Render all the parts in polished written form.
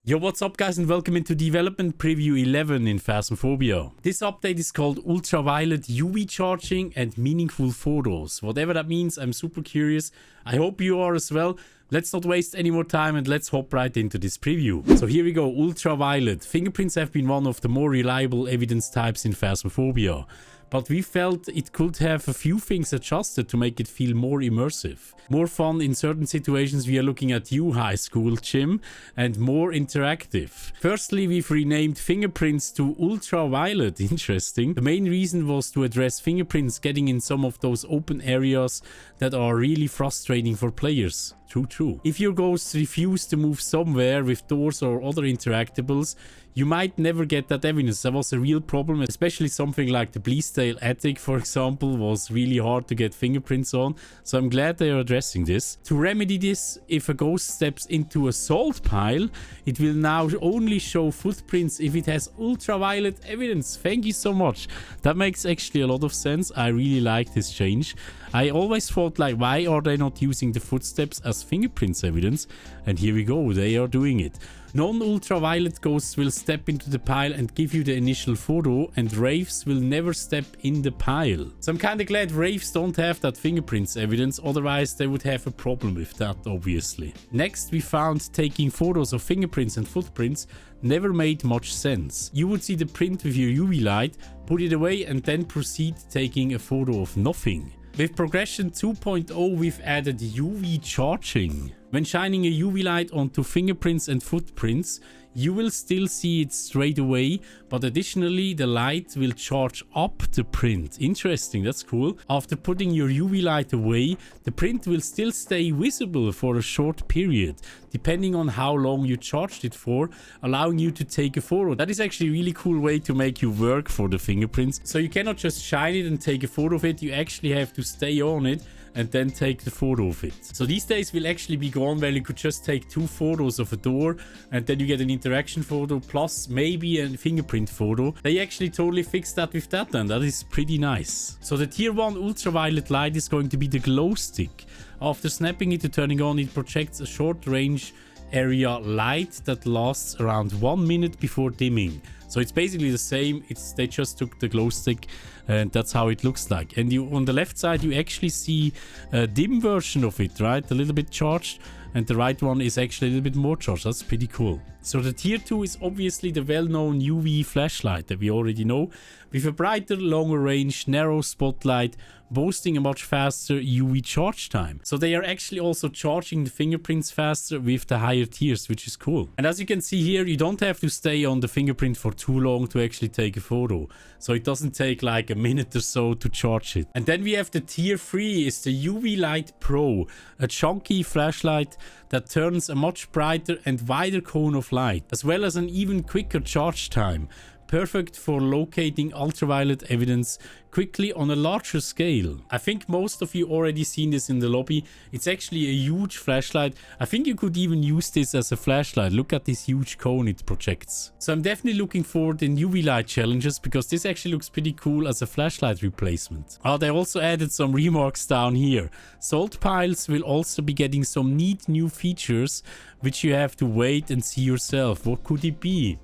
Yo, what's up guys and welcome into Development Preview 11 in Phasmophobia. This update is called Ultraviolet UV Charging and Meaningful Photos. Whatever that means, I'm super curious. I hope you are as well. Let's not waste any more time and let's hop right into this preview. So here we go, Ultraviolet. Fingerprints have been one of the more reliable evidence types in Phasmophobia. But we felt it could have a few things adjusted to make it feel more immersive. More fun in certain situations we are looking at you, high school Jim, and more interactive. Firstly, we've renamed fingerprints to Ultraviolet. Interesting. The main reason was to address fingerprints getting in some of those open areas that are really frustrating for players. True. If your ghosts refuse to move somewhere with doors or other interactables, you might never get that evidence. That was a real problem, especially something like the Bleasdale attic, for example, was really hard to get fingerprints on. So I'm glad they are addressing this. To remedy this, if a ghost steps into a salt pile, it will now only show footprints if it has ultraviolet evidence. Thank you so much. That makes actually a lot of sense. I really like this change. I always thought, like, why are they not using the footsteps as fingerprints evidence? And here we go, they are doing it. Non-ultraviolet ghosts will step into the pile and give you the initial photo, and wraiths will never step in the pile. So I'm kinda glad wraiths don't have that fingerprints evidence, otherwise they would have a problem with that, obviously. Next, we found taking photos of fingerprints and footprints never made much sense. You would see the print with your UV light, put it away, and then proceed taking a photo of nothing. With progression 2.0, we've added UV charging. When shining a UV light onto fingerprints and footprints, you will still see it straight away, but additionally the light will charge up the print. Interesting, that's cool. After putting your UV light away, the print will still stay visible for a short period, depending on how long you charged it for, allowing you to take a photo. That is actually a really cool way to make you work for the fingerprints. So you cannot just shine it and take a photo of it, you actually have to stay on it and then take the photo of it. So these days will actually be gone where you could just take 2 photos of a door and then you get an interaction photo plus maybe a fingerprint photo. They actually totally fixed that with that then. That is pretty nice. So the tier 1 ultraviolet light is going to be the glow stick. After snapping it to turning on, it projects a short range area light that lasts around 1 minute before dimming. So it's basically the same, they just took the glow stick and that's how it looks like. And you on the left side you actually see a dim version of it, right? A little bit charged, and the right one is actually a little bit more charged. That's pretty cool. So the tier 2 is obviously the well-known UV flashlight that we already know, with a brighter, longer range, narrow spotlight, boasting a much faster UV charge time. So they are actually also charging the fingerprints faster with the higher tiers, which is cool. And as you can see here, you don't have to stay on the fingerprint for too long to actually take a photo. So it doesn't take like a minute or so to charge it. And then we have the tier 3 is the UV Light Pro, a chunky flashlight that turns a much brighter and wider cone of light, as well as an even quicker charge time. Perfect for locating ultraviolet evidence quickly on a larger scale. I think most of you already seen this in the lobby. It's actually a huge flashlight. I think you could even use this as a flashlight. Look at this huge cone it projects. So I'm definitely looking forward in UV light challenges because this actually looks pretty cool as a flashlight replacement. They also added some remarks down here. Salt piles will also be getting some neat new features which you have to wait and see yourself. What could it be?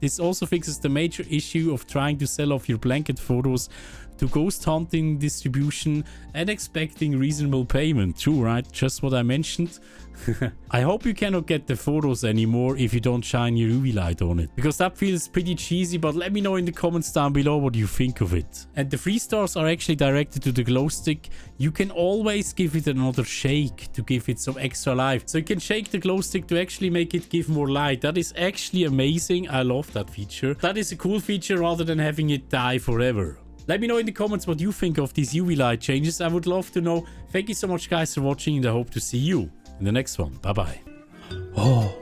This also fixes the major issue of trying to sell off your blanket photos to ghost hunting distribution and expecting reasonable payment. True, right? Just what I mentioned. I hope you cannot get the photos anymore if you don't shine your UV light on it, because that feels pretty cheesy, but let me know in the comments down below what you think of it. And the 3 stars are actually directed to the glow stick. You can always give it another shake to give it some extra life. So you can shake the glow stick to actually make it give more light. That is actually amazing. I love that feature. That is a cool feature rather than having it die forever. Let me know in the comments what you think of these UV light changes. I would love to know. Thank you so much guys for watching, and I hope to see you in the next one. Bye bye. Oh,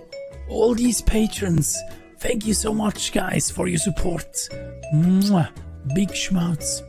all these patrons. Thank you so much guys for your support. Mwah. Big schmouts.